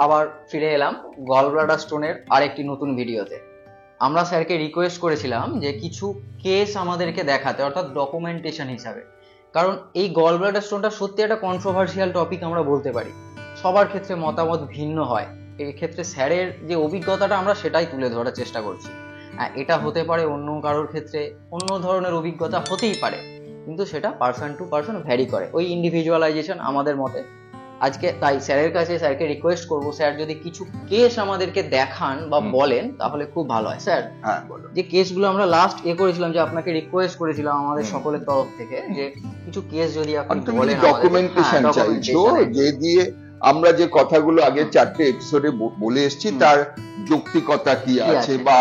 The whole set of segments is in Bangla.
আবার ফিরে এলাম গল ব্লাডার স্টোনের আরেকটি নতুন ভিডিওতে। আমরা স্যারকে রিকোয়েস্ট করেছিলাম যে কিছু কেস আমাদেরকে দেখাতে, অর্থাৎ ডকুমেন্টেশন হিসাবে, কারণ এই গল ব্লাডার স্টোনটা সত্যি একটা কন্ট্রোভার্সিয়াল টপিক আমরা বলতে পারি, সবার ক্ষেত্রে মতামত ভিন্ন হয়। এই ক্ষেত্রে স্যারের যে অভিজ্ঞতাটা আমরা সেটাই তুলে ধরার চেষ্টা করছি। এটা হতে পারে অন্য কারোর ক্ষেত্রে অন্য ধরনের অভিজ্ঞতা হতেই পারে, কিন্তু সেটা পার্সন টু পার্সন ভ্যারি করে, ওই ইন্ডিভিজুয়ালাইজেশন আমাদের মতে। আজকে তাই স্যারের কাছে স্যারকে রিকোয়েস্ট করবো, স্যার যদি কিছু কেস আমাদেরকে দেখান বা বলেন তাহলে খুব ভালো হয়। স্যার, যে কেসগুলো আমরা লাস্ট করেছিলাম, যে আপনাকে রিকোয়েস্ট করেছিলাম আমাদের সকলের তরফ থেকে, যে কিছু কেস যদি আপনি বলেন, ডকুমেন্টেশন চাইছো, যে দিয়ে আমরা যে কথাগুলো আগে 4টে এপিসোডে বলে এসেছি তার যৌক্তিকতা কি আছে, বা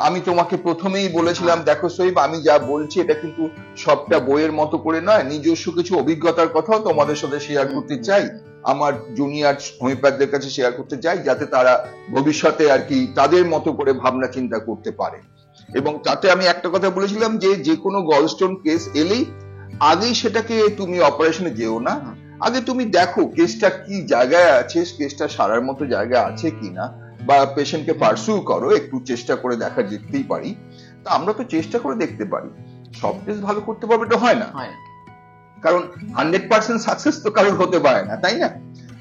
আমি তোমাকে প্রথমেই বলেছিলাম দেখো সৈব, আমি যা বলছি এটা কিন্তু সবটা বইয়ের মতো করে নয়, নিজস্ব কিছু অভিজ্ঞতার কথাও তোমাদের সাথে শেয়ার করতে চাই, আমার জুনিয়র হোমিওপ্যাথদের কাছে শেয়ার করতে চাই, যাতে তারা ভবিষ্যতে আর কি তাদের মতো করে ভাবনা চিন্তা করতে পারে। এবং তাতে আমি একটা কথা বলেছিলাম যে কোনো গলস্টোন কেস এলেই আগেই সেটাকে তুমি অপারেশনে যেও না, আগে তুমি দেখো কেসটা কি জায়গায় আছে, কেসটা সারার মতো জায়গা আছে কিনা, বা পেশেন্টকে পার্সু করো, একটু চেষ্টা করে দেখা যেতেই পারি। তা আমরা তো চেষ্টা করে দেখতে পারি, সব কেস ভালো করতে পারবে তো হয় না, কারণ 100% সাকসেস তো কারোর হতে পারে না, তাই না?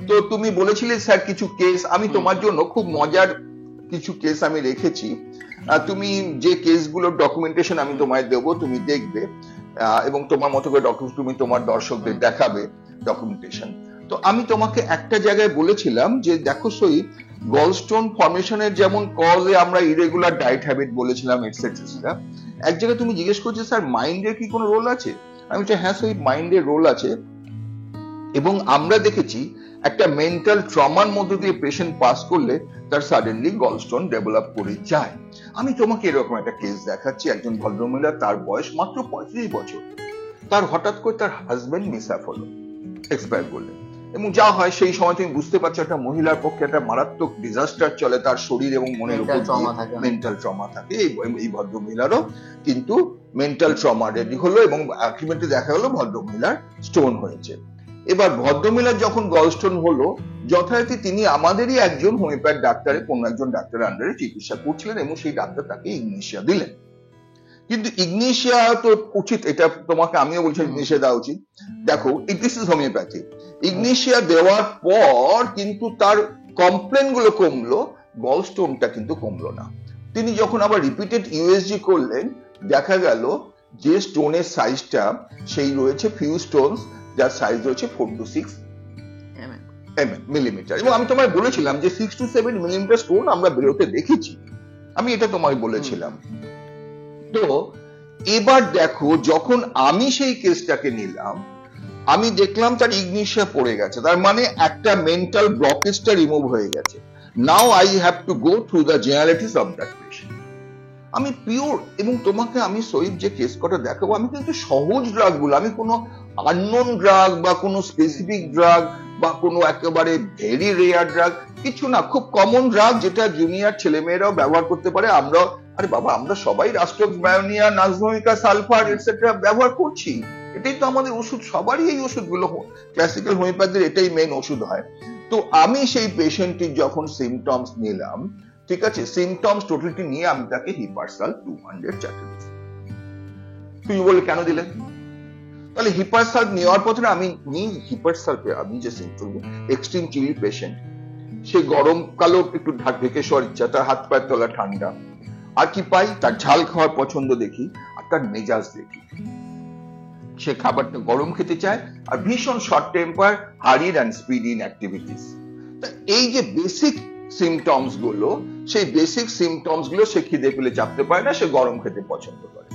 তো তুমি বলেছিলে স্যার কিছু কেস, আমি তোমার জন্য খুব মজার কিছু কেস আমি রেখেছি, তুমি যে কেসগুলোর ডকুমেন্টেশন আমি তোমায় দেবো, তুমি দেখবে এবং তোমার মতো করে তুমি তোমার দর্শকদের দেখাবে ডকুমেন্টেশন। তো আমি তোমাকে একটা জায়গায় বলেছিলাম যে দেখো সই, গলস্টোন ফর্মেশনের যেমন কজে আমরা ইরেগুলার ডায়েট হ্যাবিট বলেছিলাম এটসেট্রা, এক জায়গায় তুমি জিজ্ঞেস করছো স্যার মাইন্ডের কি কোনো রোল আছে? আমি বলছি হ্যাঁ সই, মাইন্ডের রোল আছে, এবং আমরা দেখেছি একটা মেন্টাল ট্রমার মধ্যে দিয়ে পেশেন্ট পাস করলে তার সাডেনলি গলস্টোন ডেভেলপ করে যায়। আমি তোমাকে এরকম একটা কেস দেখাচ্ছি, একজন ভদ্রমহিলা, তার বয়স মাত্র 35 বছর, তার হঠাৎ করে তার হাজবেন্ড মিসঅ্যাপ হলো, এক্সপায়ার করলেন, এবং যা হয় সেই সময় তুমি বুঝতে পারছো একটা মহিলার পক্ষে একটা মারাত্মক ডিজাস্টার চলে, তার শরীর এবং মনের উপর মেন্টাল ট্রমা থাকে। এই ভদ্রমহিলারও কিন্তু মেন্টাল ট্রমা রেডি হলো, এবং আলটিমেটলি দেখা গেল ভদ্রমহিলার স্টোন হয়েছে। এবার ভদ্রমহিলার যখন গলস্টোন হলো, যথারীতি তিনি আমাদেরই একজন হোমিওপ্যাথ ডাক্তারের, কোন একজন ডাক্তারের আন্ডারে চিকিৎসা করছিলেন, এবং সেই ডাক্তার তাকে ইগনিশিয়া দিলেন। কিন্তু ইগনিশিয়া তো উচিত, এটা তোমাকে আমিও বলছি ইগনিশিয়া দেওয়া উচিত। দেখো দিস ইজ হোমিওপ্যাথি, ইগনিশিয়া দেওয়ার পর কিন্তু তার কমপ্লেন গুলো কমলো, গলস্টোনটা কিন্তু কমলো না। তিনি যখন আবার রিপিটেড ইউএসজি করলেন, দেখা গেল যে স্টোনের সাইজটা সেই রয়েছে ফিউ স্টোনস, যার সাইজ রয়েছে 4 to 6 মিলিমিটার, এবং আমি তোমায় বলেছিলাম যে 6 to 7 মিলিমিটার স্টোন আমরা বেরোতে দেখেছি, আমি এটা তোমায় বলেছিলাম। তো এবার দেখো, যখন আমি সেই কেসটাকে নিলাম, আমি দেখলাম তার ইগনিশিয়া পড়ে গেছে, তার মানে একটা মেন্টাল ব্লকেজটা রিমুভ হয়ে গেছে। Now I have to go through the জেনারেলিটিস of that patient. আমি পিওর, এবং তোমাকে আমি সহিত যে কেস কটা দেখাবো, আমি কিন্তু সহজ ড্রাগ গুলো, আমি কোনো আননোন ড্রাগ বা কোনো স্পেসিফিক ড্রাগ বা কোনো একেবারে ভেরি রেয়ার ড্রাগ কিছু না, খুব কমন ড্রাগ যেটা জুনিয়র ছেলেমেয়েরাও ব্যবহার করতে পারে। আমরাও, আরে বাবা, আমরা সবাই রাস্টক্স, বায়োনিয়া, নাজভূমিকা, সালফার এটসেট্রা ব্যবহার করছি, এটাই তো আমাদের ওষুধ, সবারই এই ওষুধগুলো, ক্লাসিক্যাল হোমিওপ্যাথির এটাই মেইন ওষুধ হয়। তো আমি সেই পেশেন্টটির যখন সিমটমস নিলাম, ঠিক আছে, সিমটমস টোটালটি নিয়ে আমি তাকে হিপারসাল 200 চার্টে দিই। তুমি বলে কেন দিলেন? তাহলে হিপারসাল নেওয়ার পথে আমি নিই হিপারসালকে, আমি যে সিমটম, এক্সট্রিম চিলি পেশেন্ট, সে গরম কালো একটু ঢেকে শোয়ার ইচ্ছা, তার হাত পায়ের তলা ঠান্ডা, আর কি পাই, তার ঝাল খাওয়ার পছন্দ দেখি, আর তার মেজাজ দেখি, সে খাবারটা গরম খেতে চায়, আর ভীষণ short temper, হারিড and speedy in activities. এই যে বেসিক সিমটমস গুলো, সেই বেসিক সিমটমস গুলো, সে খিদে পেলে চাপতে পারে না, সে গরম খেতে পছন্দ করে।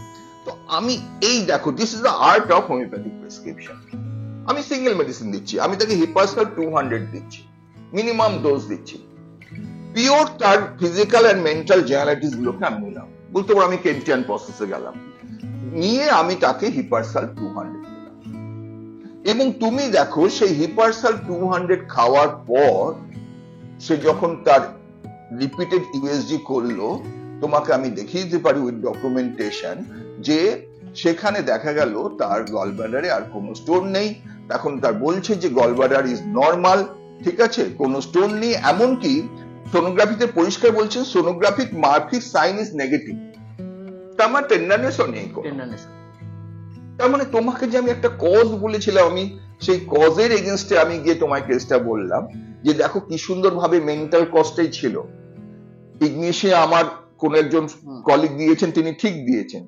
তো আমি এই দেখো, this is the art of homeopathic prescription. আমি সিঙ্গেল মেডিসিন দিচ্ছি, আমি তাকে হিপারসাল 200 দিচ্ছি, মিনিমাম ডোজ দিচ্ছি, পিওর তার ফিজিক্যাল এন্ড মেন্টাল জেনারেলিটিস গুলোকে আমি নিলাম, বলতে পারো আমি কেন্টিয়ান প্রসেসে গেলাম, নিয়ে আমি তাকে হিপারসাল 200 দিলাম। এবং তুমি দেখো সেই হিপারসাল 200 খাওয়ার পর সে যখন তার রিপিটেড ইউএসজি করলো, তোমাকে আমি দেখিয়ে দিতে পারি উইথ ডকুমেন্টেশন যে সেখানে দেখা গেল তার গলব্লাডারে আর কোনো স্টোন নেই, এখন তার বলছে যে গলব্লাডার ইজ নর্মাল, ঠিক আছে, কোনো স্টোন নেই, এমনকি সোনোগ্রাফিতে পরিষ্কার বলছেন সোনোগ্রাফিক মার্ফি সাইন ইজ নেগেটিভ, তার মানে টেন্ডারনেসও নেই। তার মানে তোমাকে যে আমি একটা কজ বলেছিলাম, আমি সেই কজের এগেনস্টে আমি গিয়ে তোমায় কেসটা বললাম যে দেখো কি সুন্দর ভাবে মেন্টাল কস্টটাই ছিল, ইগনিশে আমার কোন একজন কলিগ দিয়েছেন, তিনি ঠিক দিয়েছেন,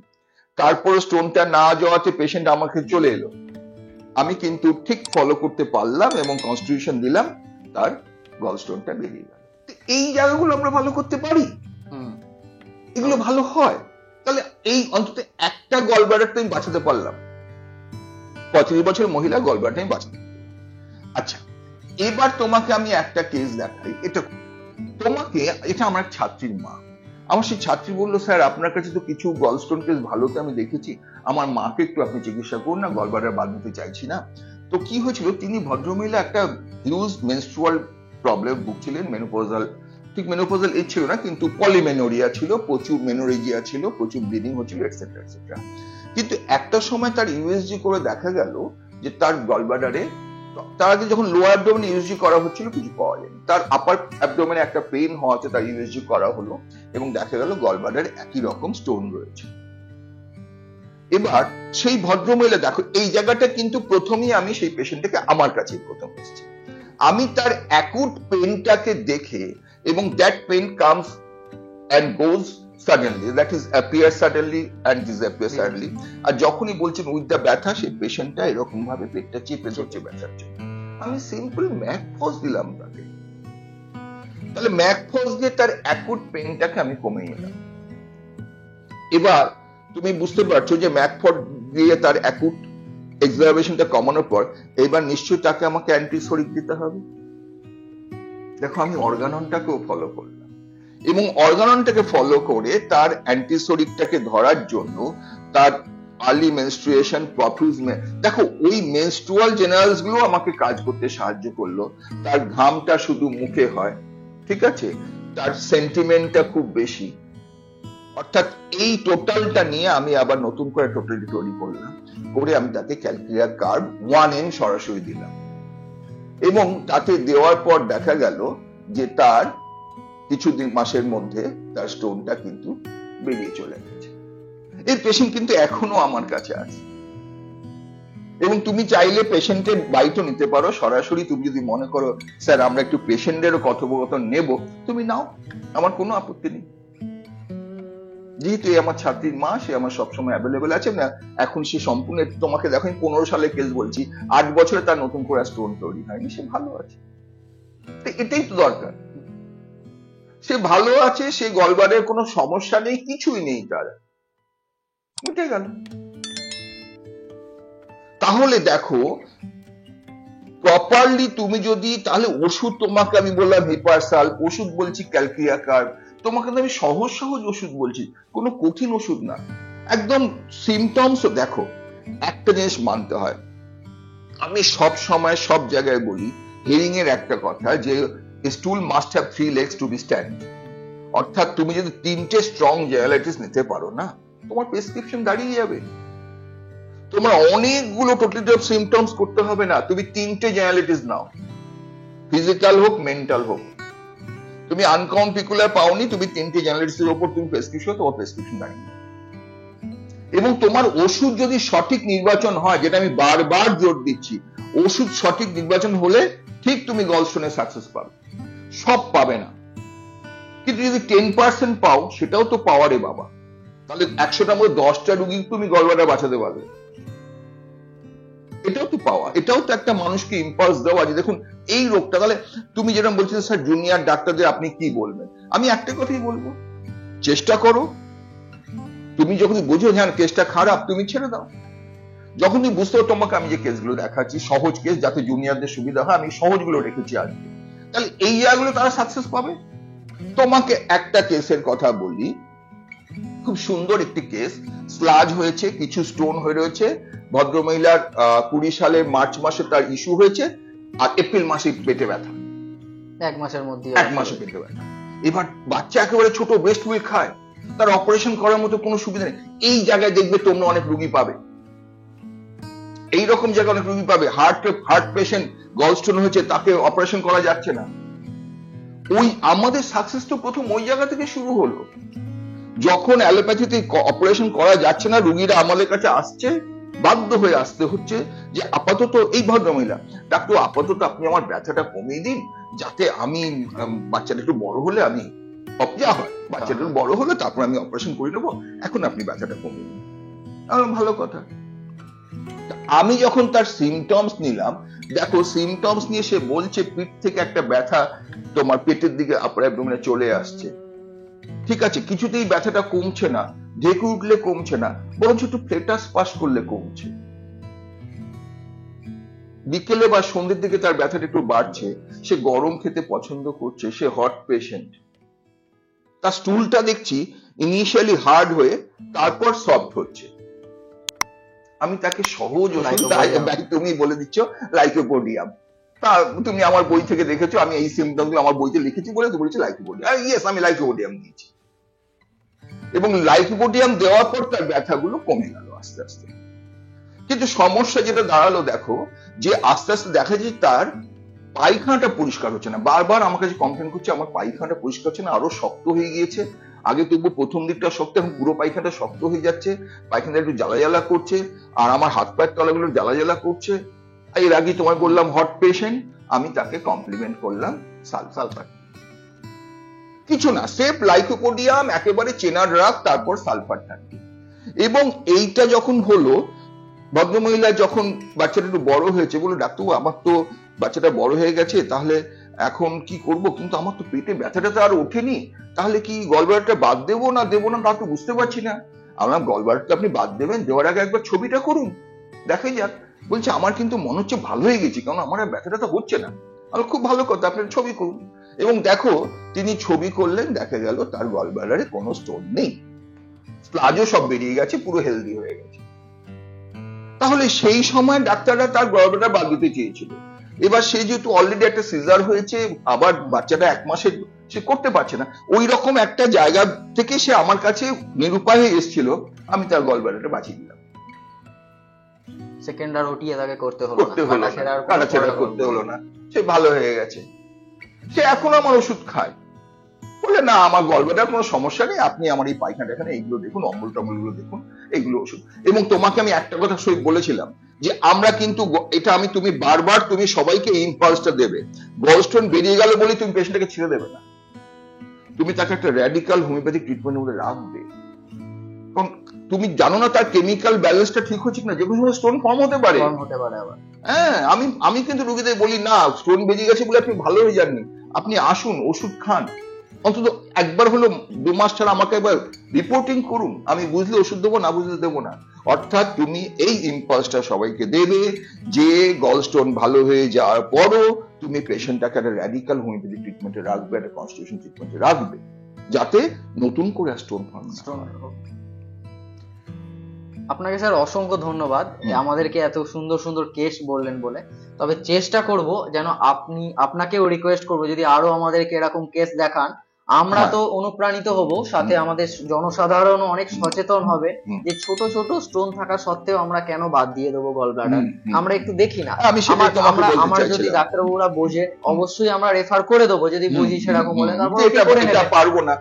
তারপরে স্টোনটা না যাওয়াতে পেশেন্ট আমাকে চলে এলো, আমি কিন্তু ঠিক ফলো করতে পারলাম এবং কনস্টিটিউশন দিলাম, তার গল স্টোনটা বেরিয়ে গেল। এই জায়গাগুলো আমরা ভালো করতে পারি, এগুলো ভালো হয়। তাহলে এই অন্তত একটা গলব্লাডার তো আমি বাঁচাতে পারলাম, 35 বছর মহিলা গলব্লাডার আমি বাঁচাতে। আচ্ছা, এবার তোমাকে আমি একটা কেস দেখাই, এটা আমার এক ছাত্রীর মা। আমার সেই ছাত্রী বললো, স্যার আপনার কাছে তো কিছু গলস্টোন কেস ভালো তো আমি দেখেছি, আমার মাকে একটু আপনি চিকিৎসা করুন না, গলব্লাডার বাদ দিতে চাইছি না। তো কি হয়েছিল, তিনি ভদ্রমহিলা একটা হিউজ মেনস্ট্রুয়াল প্রবলেম ভুগছিলেন, মেনোপজাল, ঠিক মেনোপজাল এজ ছিল না, কিন্তু পলিমেনোরিয়া ছিল, প্রচুর মেনোরেজিয়া ছিল, প্রচুর ব্লিডিং হচ্ছিল, এটসেট্রা এটসেট্রা। কিন্তু একটা সময় তার ইউএসজি করে দেখা গেল যে তার গলব্লাডারে, তার আগে যখন লোয়ার অ্যাবডোমেনে ইউএসজি করা হচ্ছিল কিছু পাওয়া যায়নি, তার আপার অ্যাবডোমেনে একটা পেইন হওয়াতে তার ইউএসজি করা হলো এবং দেখা গেল গলব্লাডারে একই রকম স্টোন রয়েছে। এবার সেই ভদ্রমহিলা, দেখো এই জায়গাটা কিন্তু প্রথমেই আমি সেই পেশেন্টটাকে আমার কাছে প্রথম এসেছি, আমি তার অ্যাকুট পেইনটাকে দেখে, এবং that pain comes and goes suddenly, that is appear suddenly and disappear suddenly, আর যখনই বলছেন উইথ দ্য ব্যথা, সেই পেশেন্টটা এরকম ভাবে পেটটা চেপে ধরছে ব্যথার জন্য, আমি সিম্পল ম্যাকফস দিলাম তাকে, তাহলে ম্যাকফস দিয়ে তার অ্যাকুট পেইনটাকে আমি কমিয়ে নিলাম। এবার তুমি বুঝতে পারছো যে ম্যাকফস দিয়ে তার অ্যাকুট এক্সারবেশনটা কমানোর পর এবার নিশ্চয়ই তাকে আমাকে অ্যান্টিসোরিক দিতে হবে। দেখো আমি অর্গাননটাকেও ফলো করলাম এবং অর্গাননটাকে ফলো করে তার অ্যান্টিসোরিকটাকে ধরার জন্য তার আর্লি মেনস্ট্রুয়েশন, প্রফিউজ, দেখো ওই মেনস্ট্রুয়াল জেনারেলস গুলো আমাকে কাজ করতে সাহায্য করলো, তার ঘামটা শুধু মুখে হয়, ঠিক আছে, তার সেন্টিমেন্টটা খুব বেশি, অর্থাৎ এই টোটালটা নিয়ে আমি আবার নতুন করে টোটালটি তৈরি করলাম, করে আমি তাকে ক্যালকুলিয়ার কার্ভ 1N সরাসরি দিলাম এবং তাতে দেওয়ার পর দেখা গেল যে তার কিছুদিন মাসের মধ্যে তার স্টোনটা কিন্তু বেরিয়ে চলে গেছে। এই পেশেন্ট কিন্তু এখনো আমার কাছে আছে এবং তুমি চাইলে পেশেন্টের বাইটও নিতে পারো সরাসরি, তুমি যদি মনে করো স্যার আমরা একটু পেশেন্টেরও কথোপকথন নেব, তুমি নাও, আমার কোনো আপত্তি নেই, যেহেতু আমার ছাত্রীর মা, সে আমার সবসময় অ্যাভেলেবেল আছে না। এখন সে সম্পূর্ণ, তোমাকে দেখো 15 সালে কেস বলছি, 8 বছরে তার নতুন করে স্টোন তৈরি হয়নি, সে ভালো আছে, এটাই তো দরকার, সে ভালো আছে, সে গলব্লাডারের কোনো সমস্যা নেই, কিছুই নেই, তার মিটে গেল। তাহলে দেখো প্রপারলি তুমি যদি, তাহলে ওষুধ তোমাকে আমি বললাম হিপারসাল, ওষুধ বলছি ক্যালকুলিয়া কার্ভ, তোমাকে আমি সহজ সহজ ওষুধ বলছি, কোনো কঠিন ওষুধ না, একদম সিমটমস। দেখো একটা জিনিস মানতে হয়, আমি সব সময় সব জায়গায় বলি, হিয়ারিং এর একটা কথা যে স্টুল must have 3 legs to be stand, অর্থাৎ তুমি যদি 3টে স্ট্রং জেনারেলাইটিস নিতে পারো না, তোমার প্রেসক্রিপশন দাঁড়িয়ে যাবে, তোমার অনেকগুলো টোটালিটি অফ সিমটমস করতে হবে না, তুমি 3টে জেনারেলাইটিস নাও, ফিজিক্যাল হোক মেন্টাল হোক, তুমি আনকাউন্টিকুলার পাওনি, তুমি 3টে জেনারেলাইটিসের উপর তুমি প্রেসক্রিপশন, তোমার প্রেসক্রিপশন দাঁড়িয়ে, এবং তোমার ওষুধ যদি সঠিক নির্বাচন হয়, যেটা আমি বারবার জোর দিচ্ছি, ওষুধ সঠিক নির্বাচন হলে ঠিক তুমি গলস্টোনে সাকসেস পাবে, সব পাবে না, কিন্তু যদি 10% পাও, সেটাও তো পাওয়ারে বাবা, তাহলে 100টার মধ্যে 10টা রোগী তুমি গলব্লাডার বাঁচাতে পারবে, এটাও তো পাওয়া, এটাও তো একটা মানুষকে ইম্পালস দেওয়া যে দেখুন এই রোগটা। তাহলে তুমি যেরকম বলছো স্যার জুনিয়র ডাক্তারদের আপনি কি বলবেন, আমি একটা কথাই বলবো, চেষ্টা করো, তুমি যখন বুঝো হ্যাঁ কেসটা খারাপ, তুমি ছেড়ে দাও, যখন তুমি বুঝতে পারো, তোমাকে আমি যে কেসগুলো দেখাচ্ছি সহজ কেস, যাতে জুনিয়রদের সুবিধা হয়, আমি সহজগুলো রেখেছি আজকে, তাহলে এই জায়গাগুলো তারা সাকসেস পাবে। তোমাকে একটা কেসের কথা বলি, খুব সুন্দর একটি কেস, স্লাজ হয়েছে, কিছু স্টোন হয়ে রয়েছে, ভদ্রমহিলার 20 সালে মার্চ মাসে তার ইস্যু হয়েছে, আর এপ্রিল মাসে পেটে ব্যথা, 1 মাসের মধ্যে 1 মাসে পেটে ব্যথা। এবার বাচ্চা একেবারে ছোট, ব্রেস্ট মিল্ক খায়, তার অপারেশন করার মতো কোনো সুবিধা নেই, এই জায়গায় দেখবে তোমরা অনেক রোগী পাবে, এইরকম জায়গায় অনেক রোগী পাবে, হার্ট পেশেন্ট গলস্টোন হয়েছে, তাকে অপারেশন করা যাচ্ছে না। ওই আমাদের সাকসেস তো প্রথম ওই জায়গা থেকে শুরু হলো, যখন অ্যালোপ্যাথিতে অপারেশন করা যাচ্ছে না, রোগীরা আমাদের কাছে আসছে, বাধ্য হয়ে আসতে হচ্ছে যে আপাতত এই ভদ্রমহিলা, ডাক্তার আপাতত আপনি আমার ব্যথাটা কমিয়ে দিন, যাতে আমি বাচ্চাটা একটু বড় হলে আমি যা হয় বাচ্চাটা একটু বড় হলে তারপর আমি অপারেশন করে নেবো, এখন আপনি ব্যথাটা কমিয়ে দিন। ভালো কথা। আমি যখন তার সিমটমস নিলাম, দেখো সিমটমস নিয়ে সে বলছে পিঠ থেকে একটা ব্যথা তোমার পেটের দিকে আপার অ্যাবডোমেনে চলে আসছে। ঠিক আছে, কিছুতেই ব্যথাটা কমছে না, ঢেকে উঠলে কমছে না, বরঞ্চ একটু ফ্লেটাস পাস করলে কমছে। বিকেলে বা সন্ধ্যের দিকে তার ব্যথাটা একটু বাড়ছে, সে গরম খেতে পছন্দ করছে, সে হট পেশেন্ট। তার স্টুলটা দেখছি ইনিশিয়ালি হার্ড হয়ে তারপর সফট হচ্ছে। আমি তাকে সহজ ওষুধ, তুমি বলে দিচ্ছ লাইকোপোডিয়াম, তা তুমি আমার বই থেকে দেখেছো, আমি এই সিমটম গুলো আমার বইতে লিখেছি বলে তো বলেছি লাইকোপোডিয়াম। ইয়েস, আমি লাইকোপোডিয়াম দিয়েছি, এবং লাইকোপোডিয়াম দেওয়ার পর তার ব্যথাগুলো কমে গেল আস্তে আস্তে। কিন্তু সমস্যা যেটা দাঁড়ালো, দেখো যে আস্তে আস্তে দেখা যায় তার পায়খানাটা পরিষ্কার হচ্ছে না। বারবার আমার কাছে কমপ্লেন করছে আমার পায়খানাটা পরিষ্কার হচ্ছে না, আরো শক্ত হয়ে গিয়েছে। আগে তবু প্রথম দিকটা শক্ত, এখন পুরো পায়খানাটা শক্ত হয়ে যাচ্ছে, পায়খানাটা একটু জ্বালা জ্বালা করছে, আর আমার হাত পায়ের তলাগুলো জ্বালা জ্বালা করছে। এর আগে তোমায় বললাম হট পেশেন্ট, আমি তাকে কমপ্লিমেন্ট করলাম সালফার। কিছু না, সেফ লাইকোপোডিয়াম একেবারে চেনার রাখ, তারপর সালফার থাকবে। এবং এইটা যখন হলো, ভদ্রমহিলা যখন বাচ্চাটা একটু বড় হয়েছে, বলে ডাক্তারবাবু আমার তো বাচ্চাটা বড় হয়ে গেছে, তাহলে এখন কি করব, কিন্তু আমার তো পেটে ব্যথাটা তো আর ওঠেনি, তাহলে কি গলব্লাডারটা বাদ দেবো না তা তো বুঝতে পারছি না। আমরা গলব্লাডারটা আপনি বাদ দেবেন, দেওয়ার আগে একবার ছবিটা করুন, দেখা যাক। বলছে আমার কিন্তু মনে হচ্ছে ভালো হয়ে গেছি, কারণ আমার আর ব্যথাটা তো হচ্ছে না। আমার খুব ভালো কথা, আপনার ছবি করুন। এবং দেখো তিনি ছবি করলেন, দেখা গেল তার গলব্লাডারে কোনো স্টোন নেই, স্প্লাজও সব বেরিয়ে গেছে, পুরো হেলদি হয়ে গেছে। তাহলে সেই সময় ডাক্তাররা তার গলব্লাডার বাদ দিতে চেয়েছিল। এবার সে যেহেতু অলরেডি একটা সিজার হয়েছে, আবার বাচ্চাটা 1 মাসের, সে করতে পারছে না, ওই রকম একটা জায়গা থেকে সে আমার কাছে নিরুপায় হয়ে এসেছিল, আমি তার গলব্লাডারটা বাঁচিয়ে দিলাম। সেকেন্ড আর ওটি তাকে করতে হলো না, সে ভালো হয়ে গেছে। সে এখন আমার ওষুধ খায়, বলে না আমার গলব্লাডার কোনো সমস্যা নেই, আপনি আমার এই পায়খানা এখানে এইগুলো দেখুন, অম্বল টম্বল গুলো দেখুন, এইগুলো ওষুধ। এবং তোমাকে আমি একটা কথা সই বলেছিলাম যে আমরা কিন্তু এটা তুমি বারবার তুমি সবাইকে ইম্পালসটা দেবে, গলস্টোন বেরিয়ে গেল বলে তুমি পেশেন্টটাকে ছেড়ে দেবে না, তুমি তাকে একটা র্যাডিক্যাল হোমিওপ্যাথিক ট্রিটমেন্টের মধ্যে রাখবে। কারণ তুমি জানো না তার কেমিক্যাল ব্যালেন্সটা ঠিক হচ্ছে কিনা, যে কোনো স্টোন ফর্ম হতে পারে। হ্যাঁ, আমি কিন্তু রোগীদের বলি না স্টোন বেরিয়ে গেছে বলে আপনি ভালো হয়ে যাননি, আপনি আসুন ওষুধ খান, অন্তত একবার হলো 2 মাস ছাড়া আমাকে একবার রিপোর্টিং করুন, আমি বুঝলে ওষুধ দেবো, না বুঝলে দেবো না। অর্থাৎ তুমি এই ইম্পালসটা সবাইকে দেবে যে গলস্টোন ভালো হয়ে যাওয়ার পরও তুমি পেশেন্টটাকে একটা র্যাডিক্যাল হোমিওপ্যাথিক ট্রিটমেন্টে রাখবে, একটা কনস্টিটিউশন ট্রিটমেন্টে রাখবে, যাতে নতুন করে স্টোন ফর্ম না হয়। আপনাকে স্যার অসংখ্য ধন্যবাদ আমাদেরকে এত সুন্দর সুন্দর কেস বললেন বলে। তবে চেষ্টা করব যেন আপনাকেও রিকোয়েস্ট করব যদি আরো আমাদেরকে এরকম কেস দেখান, আমরা তো অনুপ্রাণিত হব, সাথে আমাদের জনসাধারণ অনেক সচেতন হবে যে ছোট ছোট স্টোন থাকা সত্ত্বেও আমরা কেন বাদ দিয়ে দেবো গলব্লাডার। আমরা একটু দেখি না, আমার যদি ডাক্তারবাবুরা বোঝে অবশ্যই আমরা রেফার করে দেবো, যদি বুঝি সেরকম হলে পারবো না।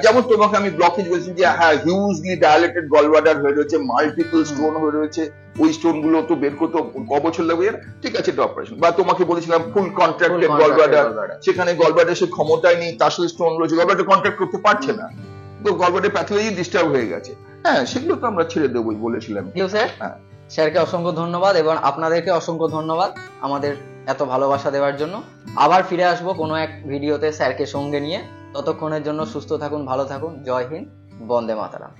যেমন তোমাকে আমি ব্লকেজ বলছি যে হ্যাঁ হিউজলি ডায়ালেটেড গলব্লাডার হয়ে রয়েছে, মাল্টিপল স্টোন হয়ে রয়েছে, ওই স্টোন গুলো তো বের করতে ক বছর লাগবে, ঠিক আছে এটা অপারেশন। বা তোমাকে বলেছিলাম ফুল কন্ট্রাক্টেড গলব্লাডার, সেখানে গলব্লাডার সে ক্ষমতায় নেই, তার সাথে স্টোন রয়েছে, গলব্লাডার কন্ট্রাক্ট করতে পারছে না, তো গলব্লাডার প্যাথোলজি ডিস্টার্ব হয়ে গেছে। হ্যাঁ, সেগুলো তো আমরা ছেড়ে দেবই বলেছিলাম। স্যারকে অসংখ্য ধন্যবাদ এবং আপনাদেরকে অসংখ্য ধন্যবাদ আমাদের এত ভালোবাসা দেওয়ার জন্য। আবার ফিরে আসবো কোনো এক ভিডিওতে স্যারকে সঙ্গে নিয়ে। ততক্ষণের জন্য সুস্থ থাকুন, ভালো থাকুন। জয় হিন্দ, বন্দে মাতরম।